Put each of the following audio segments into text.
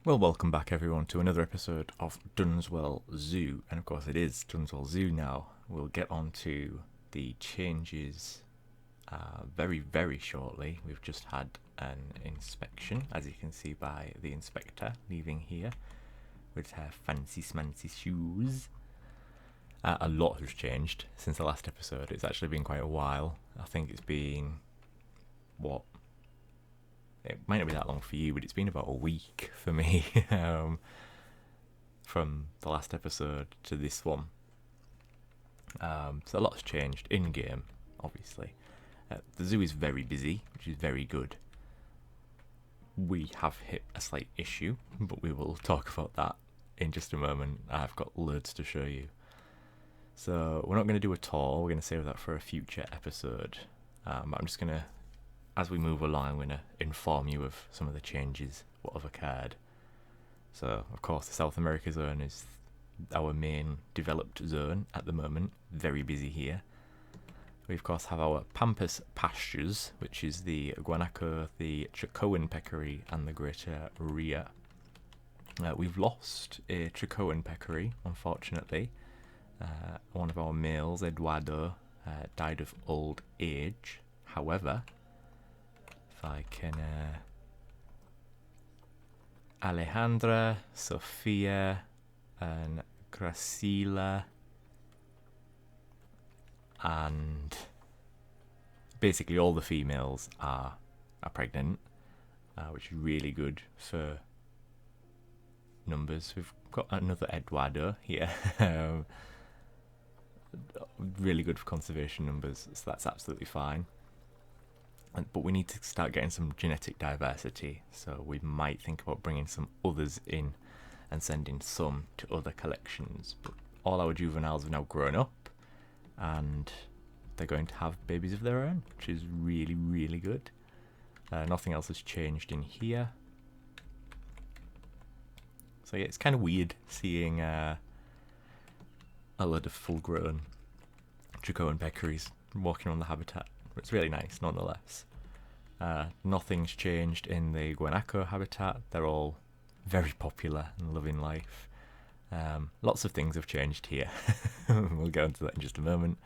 Well, welcome back everyone to another episode of Dunswell Zoo, and of course it is Dunswell Zoo now. We'll get on to the changes very, very shortly. We've just had an inspection, as you can see by the inspector leaving here with her fancy smancy shoes. A lot has changed since the last episode. It's actually been quite a while. I think it's been, it might not be that long for you, but it's been about a week for me from the last episode to this one. So a lot's changed in game, obviously. The zoo is very busy, which is very good. We have hit a slight issue, but we will talk about that in just a moment. I've got loads to show you. So we're not going to do a tour, we're going to save that for a future episode. I'm just going to, as we move along, I'm going to inform you of some of the changes, what have occurred. So, of course, the South America zone is our main developed zone at the moment. Very busy here. We, of course, have our Pampas pastures, which is the guanaco, the Chacoan peccary, and the greater rhea. We've lost a Chacoan peccary, unfortunately. One of our males, Eduardo, died of old age. However, if I can... Alejandra, Sofia, and Gracila, and basically all the females are pregnant, which is really good for numbers. We've got another Eduardo here. Really good for conservation numbers, so that's absolutely fine. But we need to start getting some genetic diversity, so we might think about bringing some others in and sending some to other collections. But all our juveniles have now grown up and they're going to have babies of their own, which is really, really good. Nothing else has changed in here. So yeah, it's kind of weird seeing a load of full-grown Chacoan peccaries walking on the habitat. It's really nice, nonetheless. Nothing's changed in the guanaco habitat. They're all very popular and loving life. Lots of things have changed here. We'll go into that in just a moment.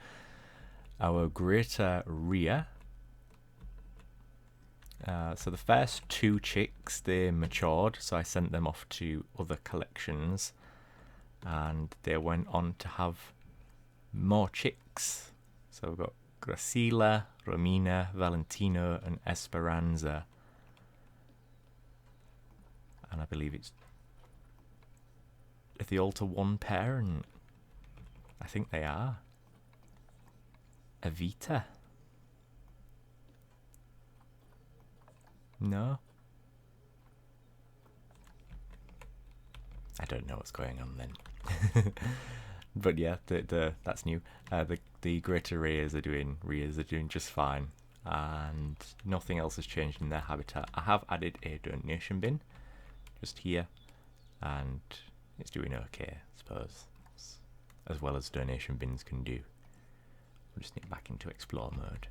Our greater rhea. So the first two chicks, they matured, so I sent them off to other collections, and they went on to have more chicks. So we've got Gracila, Romina, Valentino, and Esperanza. And I believe it's... Are they all to one parent? I think they are. Evita? No? I don't know what's going on then. But yeah, that's new. The greater rheas are doing just fine, and nothing else has changed in their habitat. I have added a donation bin just here, and it's doing okay, I suppose, as well as donation bins can do. We'll just need back into explore mode.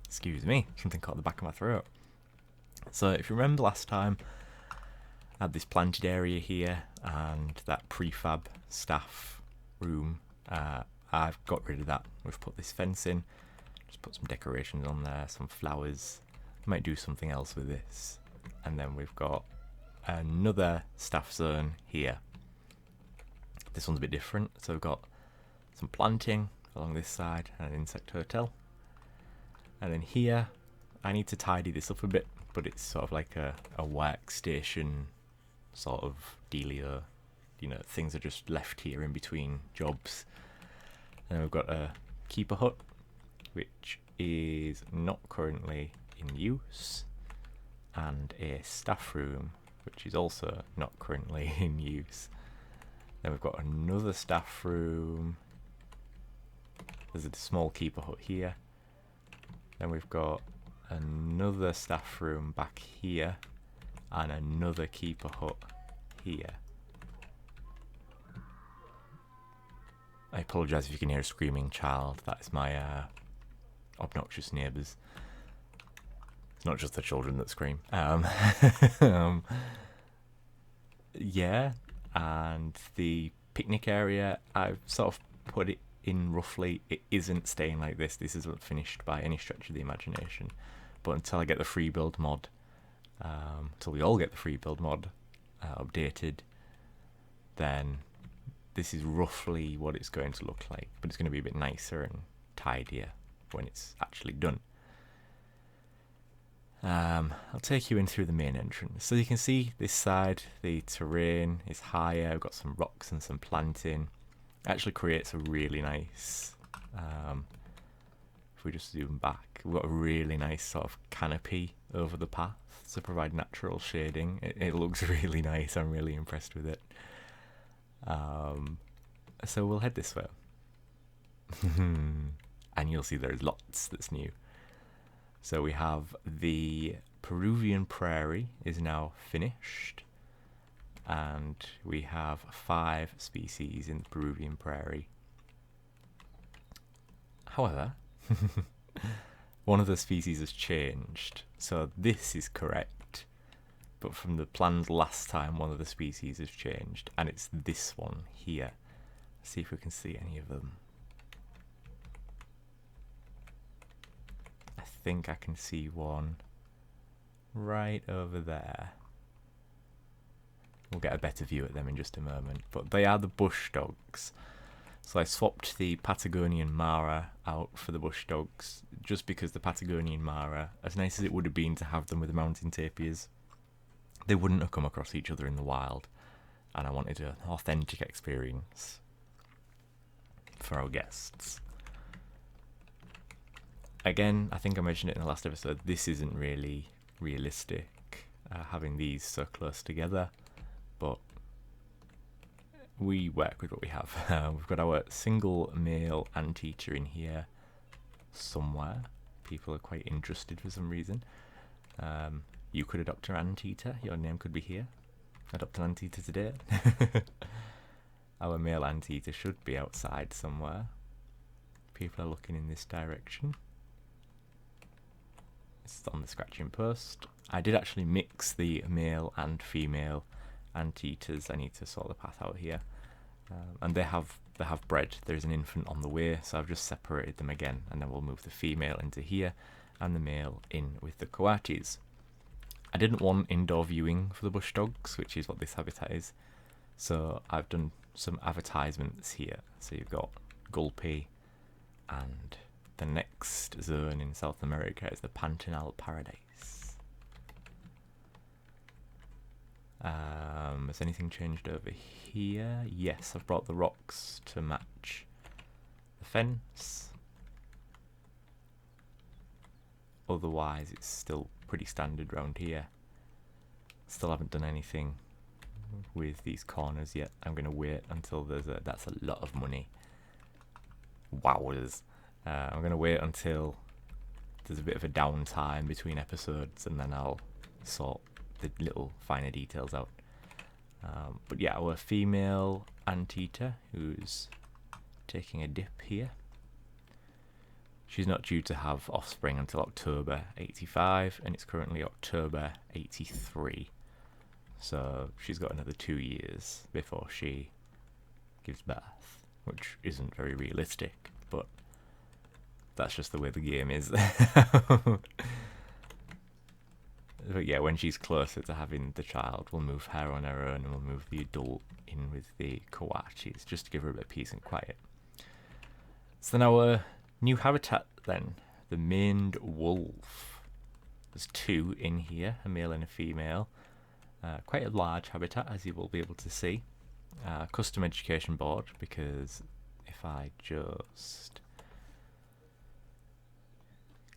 Excuse me, something caught the back of my throat. So if you remember last time, I had this planted area here and that prefab staff room. I've got rid of that. We've put this fence in, just put some decorations on there, some flowers. Might do something else with this. And then we've got another staff zone here. This one's a bit different. So we've got some planting along this side and an insect hotel. And then here, I need to tidy this up a bit, but it's sort of like a workstation sort of dealio. You know, things are just left here in between jobs. And we've got a keeper hut, which is not currently in use, and a staff room, which is also not currently in use. Then we've got another staff room. There's a small keeper hut here. Then we've got another staff room back here, and another keeper hut here. I apologise if you can hear a screaming child. That is my obnoxious neighbours. not just the children that scream. Yeah, and the picnic area, I've sort of put it in roughly. It isn't staying like this. This isn't finished by any stretch of the imagination. But until I get the free build mod, until we all get the free build mod updated, then this is roughly what it's going to look like. But it's going to be a bit nicer and tidier when it's actually done. I'll take you in through the main entrance. So you can see this side, the terrain is higher. We've got some rocks and some planting. It actually creates a really nice, if we just zoom back, we've got a really nice sort of canopy over the path to provide natural shading. It looks really nice. I'm really impressed with it. So we'll head this way. And you'll see there's lots that's new. So we have the Peruvian Prairie is now finished, and we have 5 species in the Peruvian Prairie. However, one of the species has changed, so this is correct, but from the plans last time, one of the species has changed, and it's this one here. Let's see if we can see any of them. I think I can see one right over there. We'll get a better view at them in just a moment, but they are the bush dogs. So I swapped the Patagonian Mara out for the bush dogs just because the Patagonian Mara, as nice as it would have been to have them with the mountain tapirs, they wouldn't have come across each other in the wild, and I wanted an authentic experience for our guests. Again, I think I mentioned it in the last episode, this isn't really realistic, having these so close together, but we work with what we have. We've got our single male anteater in here somewhere. People are quite interested for some reason. You could adopt an anteater, your name could be here. Adopt an anteater today. Our male anteater should be outside somewhere. People are looking in this direction. It's on the scratching post. I did actually mix the male and female anteaters. I need to sort the path out here. And they have bred. There's an infant on the way, so I've just separated them again, and then we'll move the female into here and the male in with the coatis. I didn't want indoor viewing for the bush dogs, which is what this habitat is, so I've done some advertisements here. So you've got Gulpy, and the next zone in South America is the Pantanal Paradise. Has anything changed over here? Yes, I've brought the rocks to match the fence. Otherwise, it's still pretty standard round here. Still haven't done anything with these corners yet. I'm going to wait until that's a lot of money. Wowzers. I'm going to wait until there's a bit of a downtime between episodes, and then I'll sort the little finer details out. But yeah, our female anteater, who's taking a dip here, she's not due to have offspring until October 85, and it's currently October 83. So she's got another 2 years before she gives birth, which isn't very realistic, but that's just the way the game is. But yeah, when she's closer to having the child, we'll move her on her own, and we'll move the adult in with the coatis, just to give her a bit of peace and quiet. So now our new habitat then, the maned wolf. There's 2 in here, a male and a female. Quite a large habitat, as you will be able to see. Custom education board, because if I just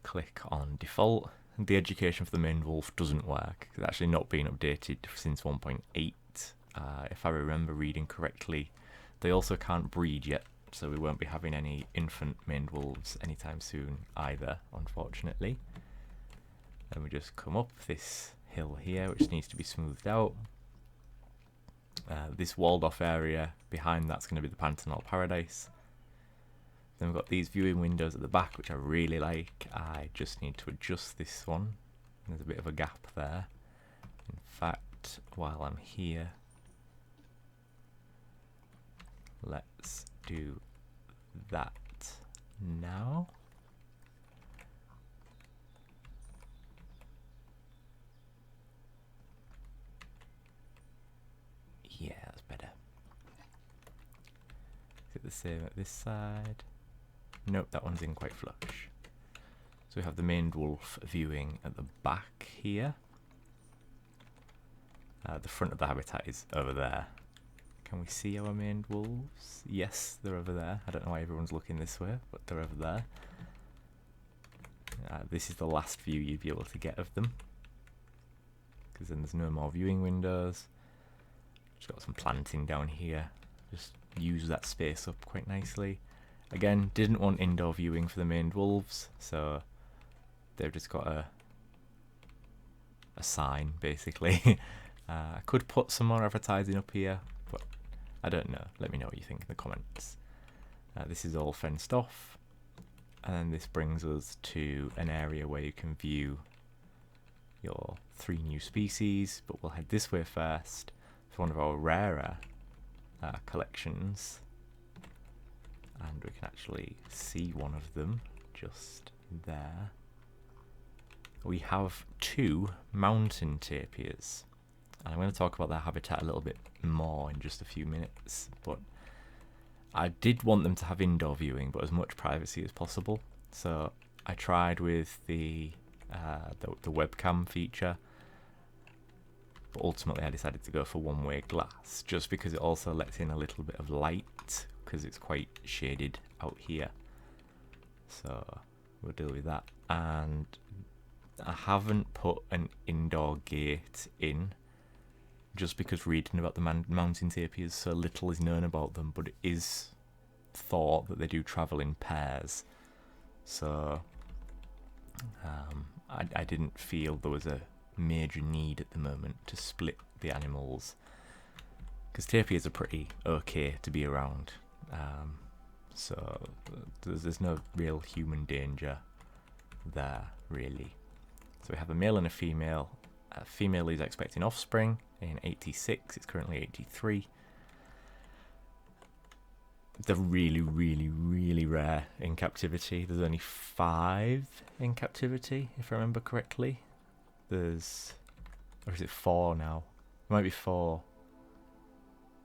click on default, the education for the maned wolf doesn't work. It's actually not been updated since 1.8. If I remember reading correctly, they also can't breed yet, so we won't be having any infant maned wolves anytime soon either, unfortunately. And we just come up this hill here, which needs to be smoothed out. This walled off area behind that's going to be the Pantanal Paradise. Then we've got these viewing windows at the back, which I really like. I just need to adjust this one There's a bit of a gap there. In fact, while I'm here, let's do that now. Yeah, that's better. Is it the same at this side? Nope, that one's in quite flush. So we have the maned wolf viewing at the back here. The front of the habitat is over there. Can we see our maned wolves? Yes, they're over there. I don't know why everyone's looking this way, but they're over there. This is the last view you'd be able to get of them, because then there's no more viewing windows. Just got some planting down here. Just use that space up quite nicely. Again, didn't want indoor viewing for the maned wolves, so they've just got a sign, basically. I could put some more advertising up here, but I don't know. Let me know what you think in the comments. This is all fenced off, and then this brings us to an area where you can view your 3 new species, but we'll head this way first for one of our rarer collections, and we can actually see one of them just there. We have 2 mountain tapirs, and I'm going to talk about their habitat a little bit more in just a few minutes, but I did want them to have indoor viewing, but as much privacy as possible. So I tried with the webcam feature, but ultimately I decided to go for one-way glass, just because it also lets in a little bit of light, because it's quite shaded out here. So we'll deal with that. And I haven't put an indoor gate in, just because reading about the mountain tapirs, so little is known about them, but it is thought that they do travel in pairs. So I didn't feel there was a major need at the moment to split the animals, because tapirs are pretty okay to be around, so there's no real human danger there, really. So we have a male and a female. Female is expecting offspring in 86, it's currently 83. They're really, really, really rare in captivity. There's only 5 in captivity, if I remember correctly. There's, or is it 4 now? It might be 4.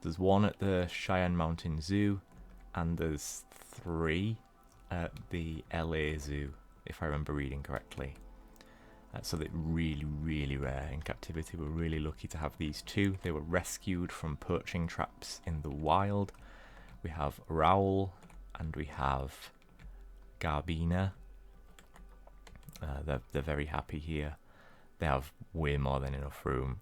There's 1 at the Cheyenne Mountain Zoo, and there's 3 at the LA Zoo, if I remember reading correctly. So they're really, really rare in captivity. We're really lucky to have these 2. They were rescued from poaching traps in the wild. We have Raoul and we have Garbina. They're very happy here. They have way more than enough room.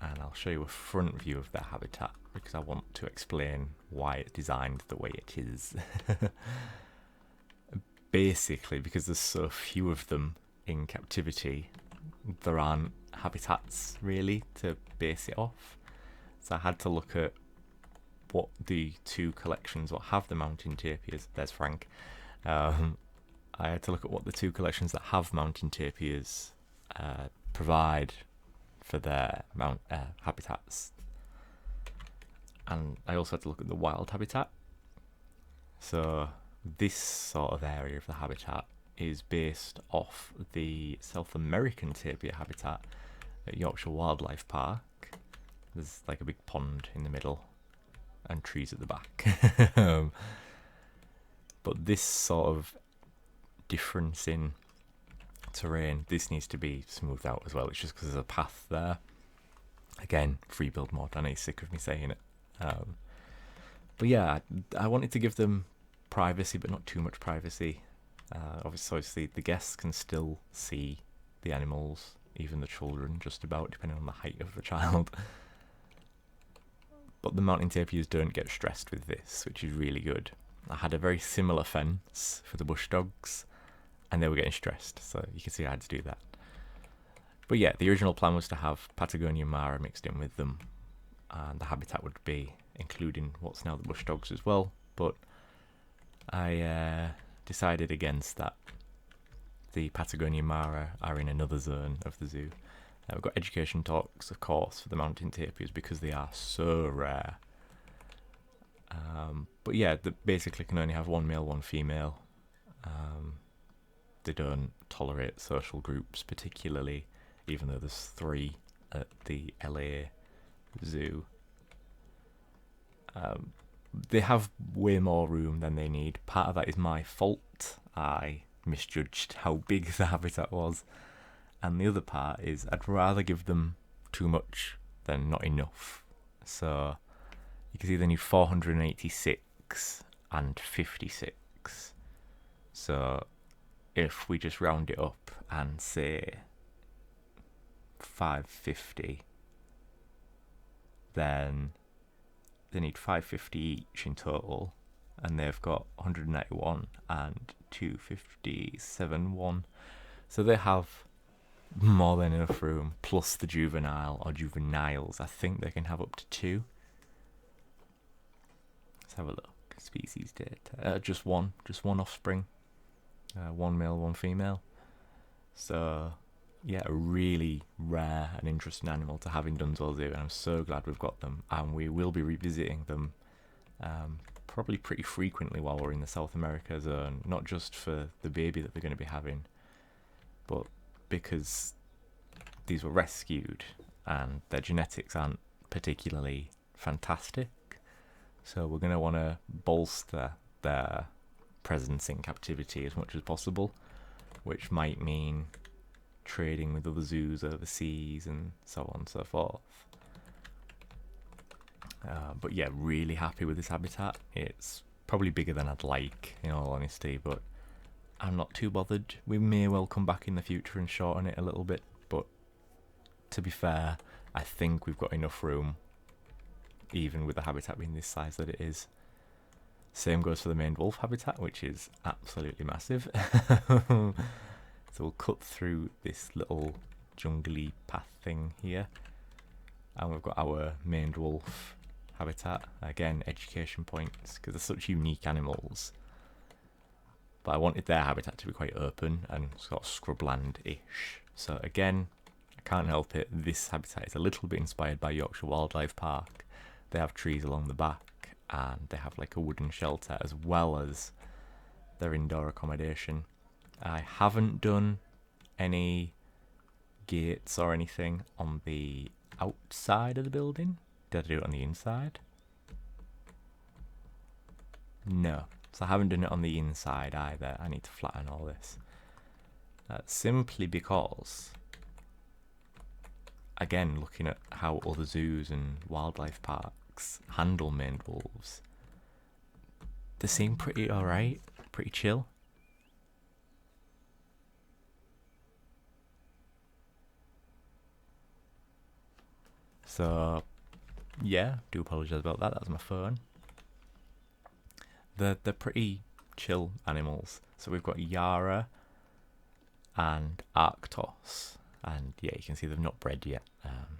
And I'll show you a front view of their habitat, because I want to explain why it's designed the way it is. Basically, because there's so few of them in captivity, there aren't habitats really to base it off. So I had to look at what the 2 collections, what have the mountain tapirs, there's Frank, I had to look at what the 2 collections that have mountain tapirs provide for their habitats, and I also had to look at the wild habitat. So this sort of area of the habitat is based off the South American tapir habitat at Yorkshire Wildlife Park. There's like a big pond in the middle and trees at the back. But this sort of difference in terrain, this needs to be smoothed out as well. It's just because there's a path there. Again, free build mod, I know he's sick of me saying it. But yeah, I wanted to give them privacy, but not too much privacy. Obviously the guests can still see the animals, even the children, just about, depending on the height of the child. But the mountain tapirs don't get stressed with this, which is really good. I had a very similar fence for the bush dogs, and they were getting stressed, so you can see I had to do that. But yeah, the original plan was to have Patagonian Mara mixed in with them, and the habitat would be including what's now the bush dogs as well, but I decided against that, the Patagonian Mara are in another zone of the zoo. We've got education talks, of course, for the mountain tapirs because they are so rare. But yeah, they basically can only have one male, one female. They don't tolerate social groups particularly, even though there's 3 at the LA zoo. They have way more room than they need. Part of that is my fault. I misjudged how big the habitat was. And the other part is I'd rather give them too much than not enough. So you can see they need 486 and 56. So if we just round it up and say 550, then they need 550 each in total, and they've got 191 and 257 1. So they have more than enough room, plus the juvenile or juveniles. I think they can have up to 2. Let's have a look. Species data. Just one offspring. 1 male, 1 female. So yeah, a really rare and interesting animal to have in Dunswell Zoo, and I'm so glad we've got them, and we will be revisiting them probably pretty frequently while we're in the South America zone, not just for the baby that they're going to be having, but because these were rescued and their genetics aren't particularly fantastic, so we're going to want to bolster their presence in captivity as much as possible, which might mean trading with other zoos overseas and so on and so forth. But yeah, really happy with this habitat. It's probably bigger than I'd like, in all honesty, but I'm not too bothered. We may well come back in the future and shorten it a little bit, but to be fair, I think we've got enough room, even with the habitat being this size that it is. Same goes for the maned wolf habitat, which is absolutely massive. So we'll cut through this little jungly path thing here, and we've got our maned wolf habitat. Again, education points, because they're such unique animals. But I wanted their habitat to be quite open and sort of scrubland-ish. So again, I can't help it. This habitat is a little bit inspired by Yorkshire Wildlife Park. They have trees along the back, and they have like a wooden shelter as well as their indoor accommodation. I haven't done any gates or anything on the outside of the building. Did I do it on the inside? No. So I haven't done it on the inside either. I need to flatten all this. Simply because, again, looking at how other zoos and wildlife parks handle maned wolves, they seem pretty alright, pretty chill. So, yeah, do apologise about that. That was my phone. They're pretty chill animals. So we've got Yara and Arctos. And yeah, you can see they've not bred yet.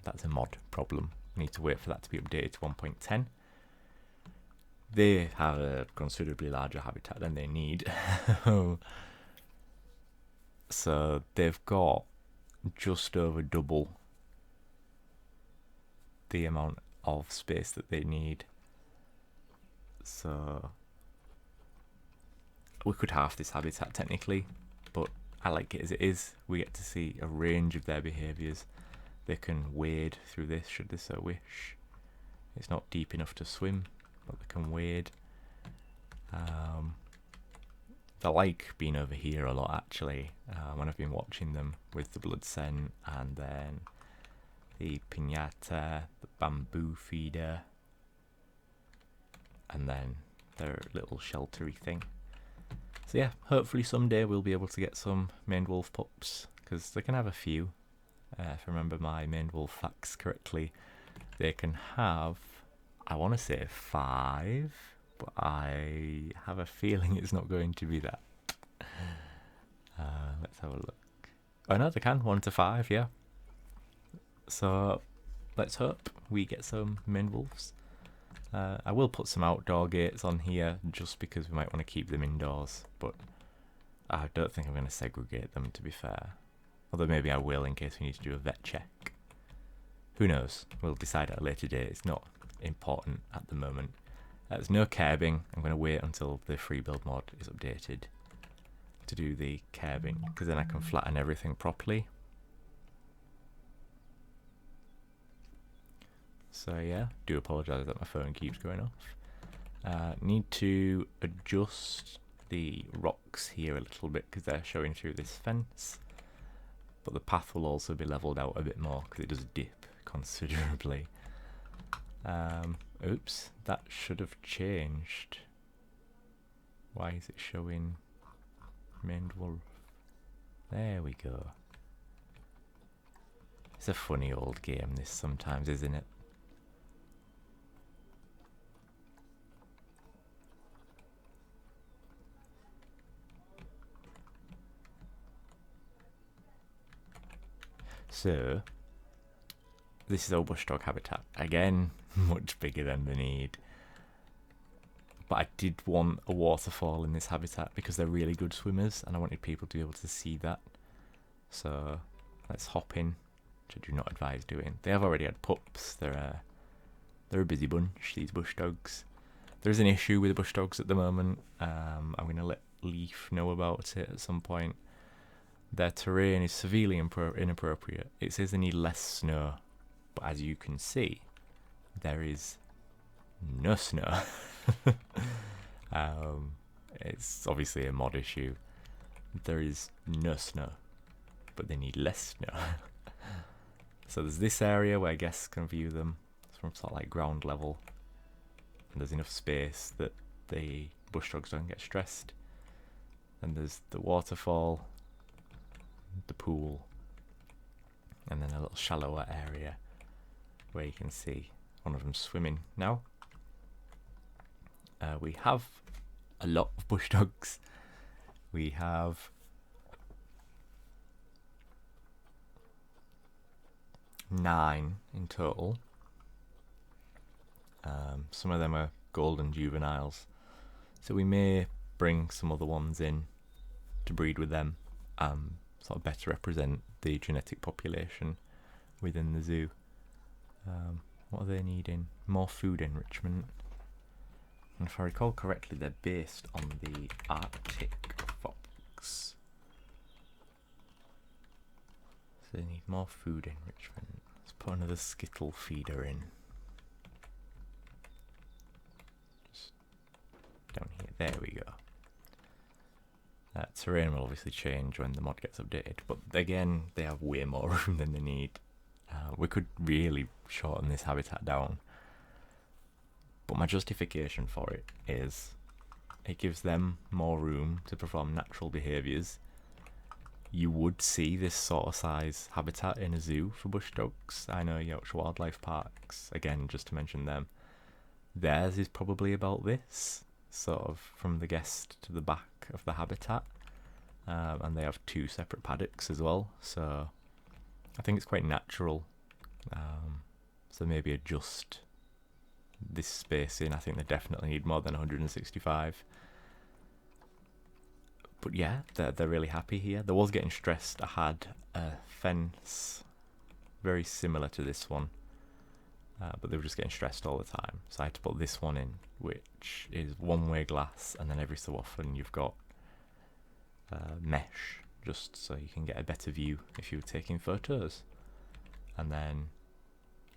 That's a mod problem. We need to wait for that to be updated to 1.10. They have a considerably larger habitat than they need. So they've got just over double the amount of space that they need. So we could halve this habitat technically, but I like it as it is. We get to see a range of their behaviours. They can wade through this should they so wish. It's not deep enough to swim, but they can wade. They like being over here a lot actually, when I've been watching them with the blood scent and then the piñata, the bamboo feeder, and then their little sheltery thing. So yeah, hopefully someday we'll be able to get some maned wolf pups, because they can have a few. If I remember my maned wolf facts correctly, they can have, I want to say 5, but I have a feeling it's not going to be that. Let's have a look. Oh no, they can, 1 to 5, yeah. So let's hope we get some maned wolves. I will put some outdoor gates on here just because we might want to keep them indoors, but I don't think I'm going to segregate them, to be fair. Although maybe I will in case we need to do a vet check. Who knows? We'll decide at a later date. It's not important at the moment. There's no curbing. I'm going to wait until the free build mod is updated to do the curbing, because then I can flatten everything properly. So yeah, do apologise that my phone keeps going off. Need to adjust the rocks here a little bit because they're showing through this fence, but the path will also be levelled out a bit more because it does dip considerably. Oops, that should have changed. Why is it showing maned wolf? There we go. It's a funny old game this sometimes, isn't it? So, this is our bush dog habitat. Again, much bigger than the need. But I did want a waterfall in this habitat because they're really good swimmers and I wanted people to be able to see that. So, let's hop in, which I do not advise doing. They have already had pups. They're a busy bunch, these bush dogs. There is an issue with the bush dogs at the moment. I'm going to let Leaf know about it at some point. Their terrain is severely inappropriate. It says they need less snow, but as you can see, there is no snow. It's obviously a mod issue. There is no snow, but they need less snow. So there's this area where guests can view them from sort of like ground level, and there's enough space that the bush dogs don't get stressed. And there's the waterfall, the pool, and then a little shallower area where you can see one of them swimming now. We have a lot of bush dogs. We have 9 in total. Some of them are golden juveniles, so we may bring some other ones in to breed with them, sort of better represent the genetic population within the zoo. What are they needing? More food enrichment. And if I recall correctly, they're based on the Arctic fox. So they need more food enrichment. Let's put another skittle feeder in. Just down here. There we go. Terrain will obviously change when the mod gets updated, but again, they have way more room than they need. We could really shorten this habitat down, but my justification for it is it gives them more room to perform natural behaviours. You would see this sort of size habitat in a zoo for bush dogs. I know Yorkshire Wildlife Parks, again, just to mention them, theirs is probably about this, sort of from the guest to the back of the habitat. And they have 2 separate paddocks as well, so I think it's quite natural. So maybe adjust this spacing. I think they definitely need more than 165. But yeah, they're really happy here. They was getting stressed. I had a fence very similar to this one, but they were just getting stressed all the time. So I had to put this one in, which is one-way glass, and then every so often you've got mesh, just so you can get a better view if you were taking photos. And then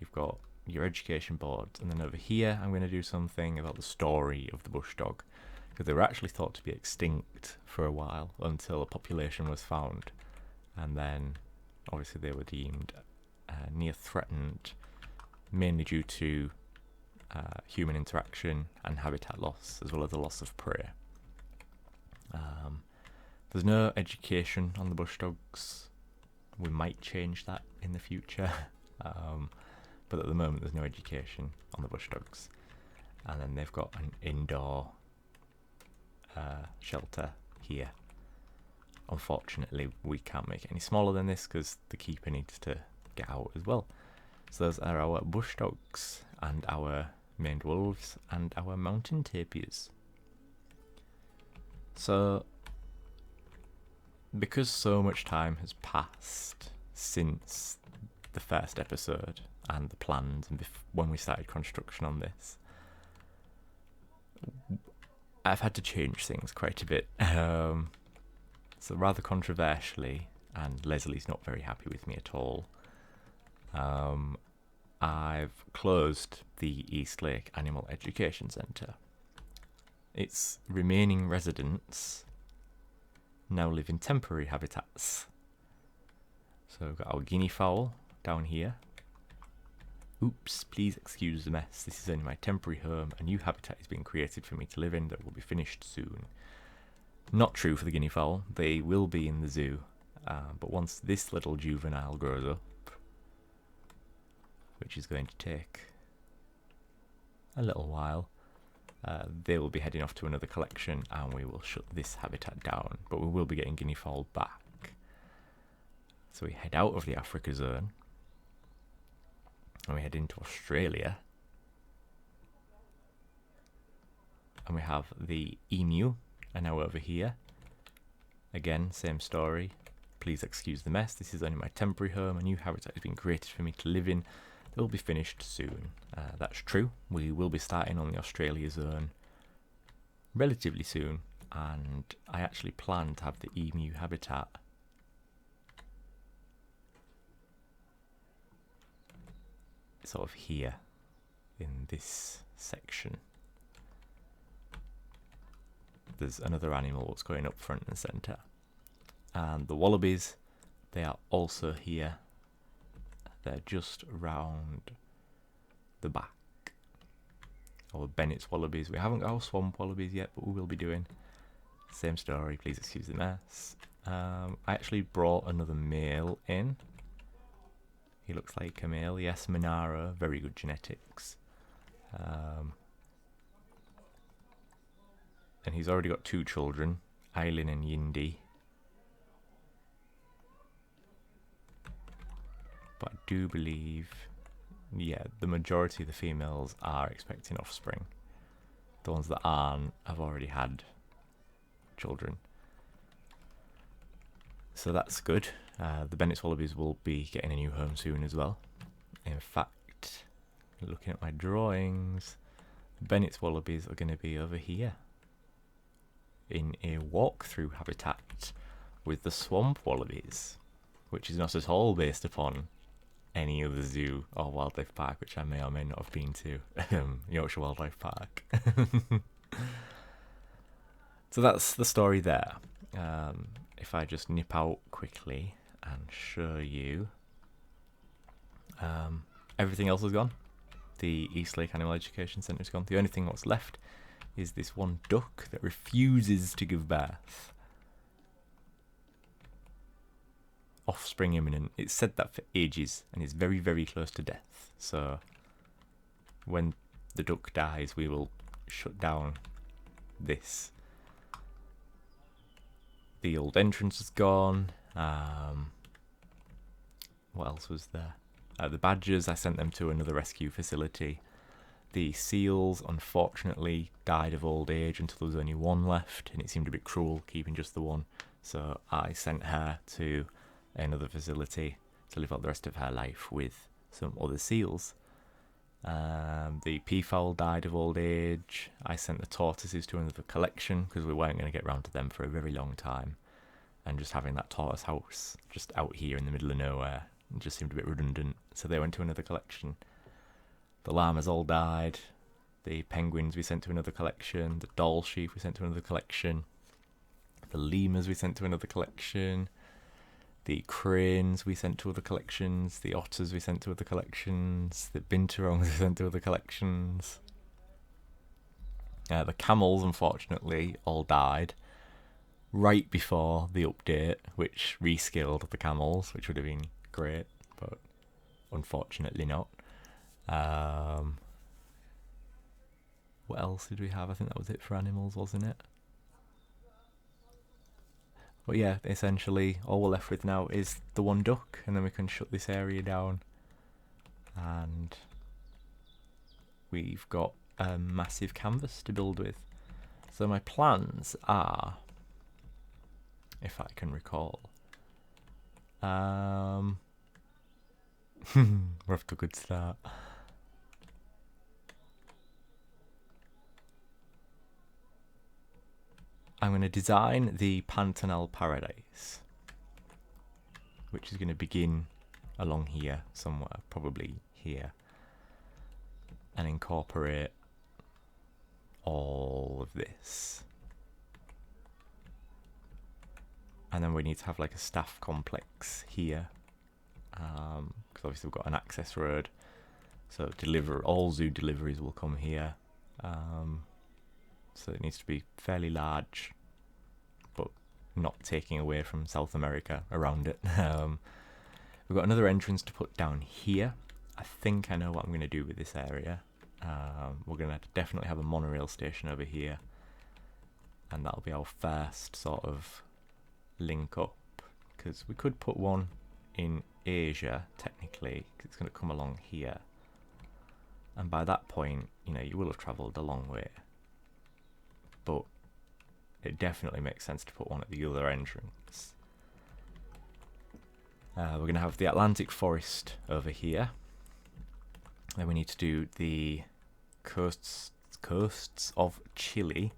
you've got your education board, and then over here I'm going to do something about the story of the bush dog, because they were actually thought to be extinct for a while until a population was found, and then obviously they were deemed near threatened, mainly due to human interaction and habitat loss, as well as the loss of prey. There's no education on the bush dogs. We might change that in the future, but at the moment there's no education on the bush dogs. And then they've got an indoor shelter here. Unfortunately, we can't make it any smaller than this because the keeper needs to get out as well. So those are our bush dogs and our maned wolves and our mountain tapirs. So because so much time has passed since the first episode and the plans and when we started construction on this, I've had to change things quite a bit. So rather controversially, and Leslie's not very happy with me at all, I've closed the East Lake Animal Education Centre. Its remaining residents now live in temporary habitats. So we've got our guinea fowl down here. Oops, please excuse the mess. This is only my temporary home. A new habitat is being created for me to live in that will be finished soon. Not true for the guinea fowl. They will be in the zoo. But once this little juvenile grows up, which is going to take a little while, they will be heading off to another collection and we will shut this habitat down. But we will be getting guinea fowl back. So we head out of the Africa zone and we head into Australia. And we have the emu are now over here. Again, same story. Please excuse the mess. This is only my temporary home. A new habitat has been created for me to live in. It will be finished soon. That's true. We will be starting on the Australia zone relatively soon. And I actually plan to have the emu habitat sort of here in this section. There's another animal that's going up front and centre. And the wallabies, they are also here. They're just round the back. Or Bennett's wallabies. We haven't got our swamp wallabies yet, but we will be doing. Same story, please excuse the mess. I actually brought another male in. He looks like a male. Yes, Monaro, very good genetics. And he's already got 2 children, Eileen and Yindi. But I do believe, yeah, the majority of the females are expecting offspring. The ones that aren't have already had children. So that's good. The Bennett's wallabies will be getting a new home soon as well. In fact, looking at my drawings, Bennett's wallabies are going to be over here in a walk-through habitat with the swamp wallabies, which is not at all based upon any other zoo or wildlife park, which I may or may not have been to, Yorkshire Wildlife Park. So that's the story there. If I just nip out quickly and show you, everything else is gone. The East Lake Animal Education Centre is gone. The only thing what's left is this one duck that refuses to give birth. Offspring imminent. It's said that for ages and is very, very close to death. So when the duck dies, we will shut down this. The old entrance is gone. What else was there? The badgers, I sent them to another rescue facility. The seals, unfortunately, died of old age until there was only one left, and it seemed a bit cruel keeping just the one. So I sent her to another facility to live out the rest of her life with some other seals. The peafowl died of old age. I sent the tortoises to another collection because we weren't going to get round to them for a very long time. And just having that tortoise house just out here in the middle of nowhere just seemed a bit redundant. So they went to another collection. The llamas all died. The penguins we sent to another collection. The doll sheep we sent to another collection. The lemurs we sent to another collection. The cranes we sent to other collections. The otters we sent to other collections. The binturongs we sent to other collections. The camels, unfortunately, all died right before the update, which reskilled the camels, which would have been great, but unfortunately not. What else did we have? I think that was it for animals, wasn't it? But yeah, essentially all we're left with now is the one duck, and then we can shut this area down. And we've got a massive canvas to build with. So my plans are, if I can recall. We're off to a good start. I'm going to design the Pantanal Paradise, which is going to begin along here somewhere, probably here, and incorporate all of this. And then we need to have like a staff complex here, because obviously we've got an access road, so all zoo deliveries will come here. So it needs to be fairly large, but not taking away from South America around it. We've got another entrance to put down here. I think I know what I'm going to do with this area. We're going to definitely have a monorail station over here, and that'll be our first sort of link up, because we could put one in Asia technically, because it's going to come along here, and by that point, you know, you will have travelled a long way. But it definitely makes sense to put one at the other entrance. We're going to have the Atlantic forest over here. Then we need to do the coasts of Chile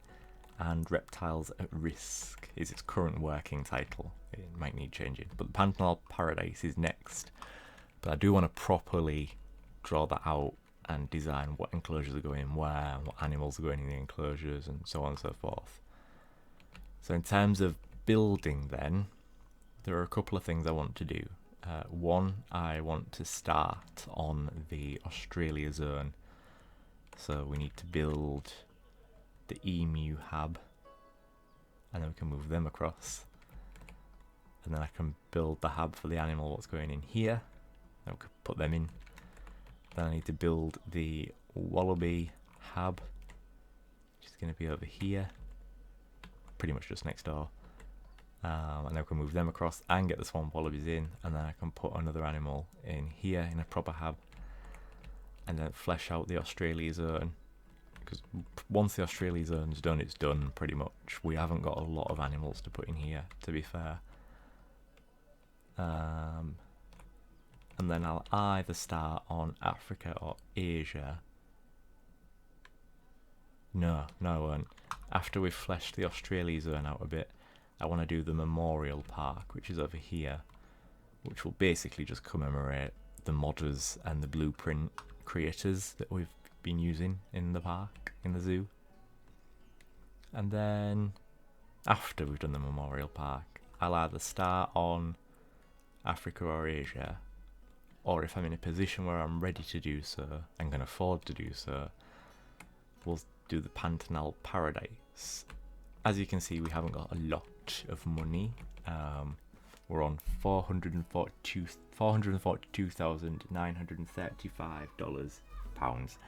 and reptiles at risk is its current working title. It might need changing, but the Pantanal Paradise is next. But I do want to properly draw that out and design what enclosures are going where, and what animals are going in the enclosures, and so on and so forth. So in terms of building then, there are a couple of things I want to do. One, I want to start on the Australia zone. So we need to build the emu hab, and then we can move them across. And then I can build the hab for the animal what's going in here. Then we could put them in. Then I need to build the wallaby hab, which is going to be over here, pretty much just next door. And then we can move them across and get the swamp wallabies in, and then I can put another animal in here in a proper hab, and then flesh out the Australia zone. Because once the Australia zone's done, it's done pretty much. We haven't got a lot of animals to put in here, to be fair. And then I'll either start on Africa or Asia. No, I won't. After we've fleshed the Australia zone out a bit, I want to do the Memorial Park, which is over here, which will basically just commemorate the modders and the blueprint creators that we've been using in the park, in the zoo. And then, after we've done the Memorial Park, I'll either start on Africa or Asia, or if I'm in a position where I'm ready to do so and can afford to do so, we'll do the Pantanal Paradise. As you can see, we haven't got a lot of money. We're on $442,935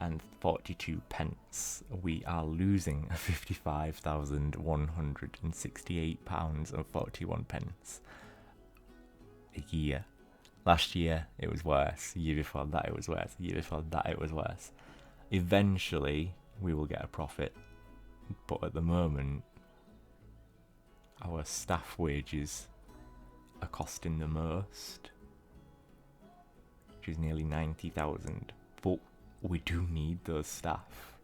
and 42 pence. We are losing £55,168 and 41 pence a year. Last year it was worse. The year before that it was worse. The year before that it was worse. Eventually we will get a profit, but at the moment our staff wages are costing the most, which is nearly 90,000. But we do need those staff,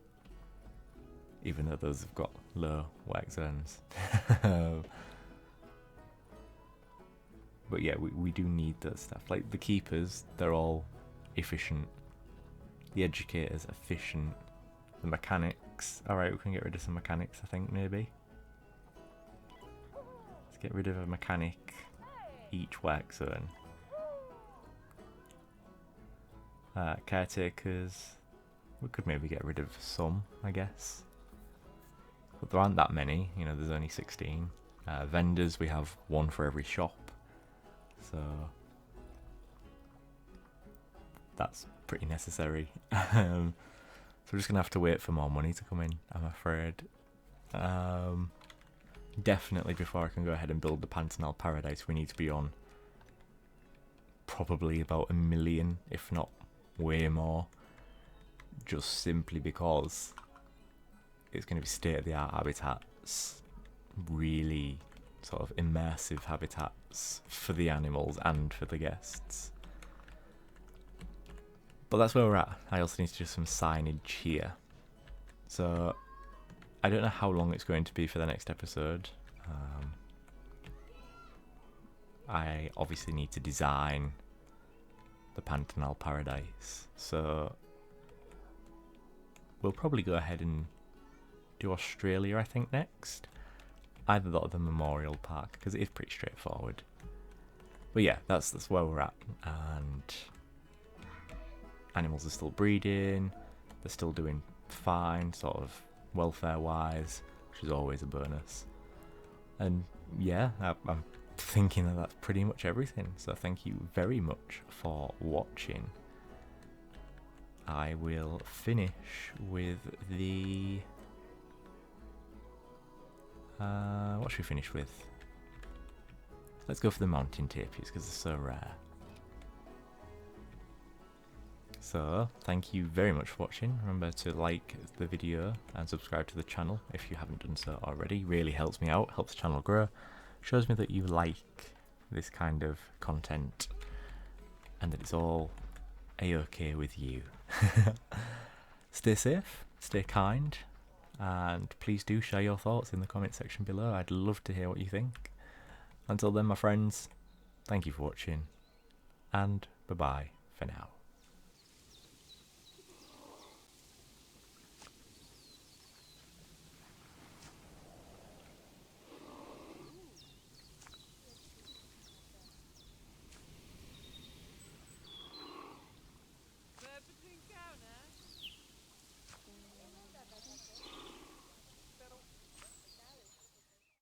even though those have got low work zones. But yeah, we do need those staff. Like the keepers, they're all efficient. The educators, efficient. The mechanics, alright, we can get rid of some mechanics, I think, maybe. Let's get rid of a mechanic each work zone. Caretakers, we could maybe get rid of some, I guess. But there aren't that many, you know, there's only 16. Vendors, we have one for every shop. So that's pretty necessary. So we're just going to have to wait for more money to come in, I'm afraid. Definitely before I can go ahead and build the Pantanal Paradise, we need to be on probably about 1 million, if not way more. Just simply because it's going to be state-of-the-art habitats, really sort of immersive habitats for the animals and for the guests. But that's where we're at. I also need to do some signage here. So I don't know how long it's going to be for the next episode. I obviously need to design the Pantanal Paradise, so we'll probably go ahead and do Australia, I think, next. Either that or the Memorial Park, because it is pretty straightforward. But yeah, that's where we're at, and animals are still breeding, they're still doing fine, sort of welfare-wise, which is always a bonus. And yeah, I'm thinking that that's pretty much everything, so thank you very much for watching. I will finish with the what should we finish with? Let's go for the mountain tapirs because they're so rare. So thank you very much for watching. Remember to like the video and subscribe to the channel if you haven't done so already. Really helps me out, helps the channel grow, shows me that you like this kind of content and that it's all a-okay with you. Stay safe, stay kind, and please do share your thoughts in the comment section below. I'd love to hear what you think. Until then, my friends, thank you for watching, and bye-bye for now.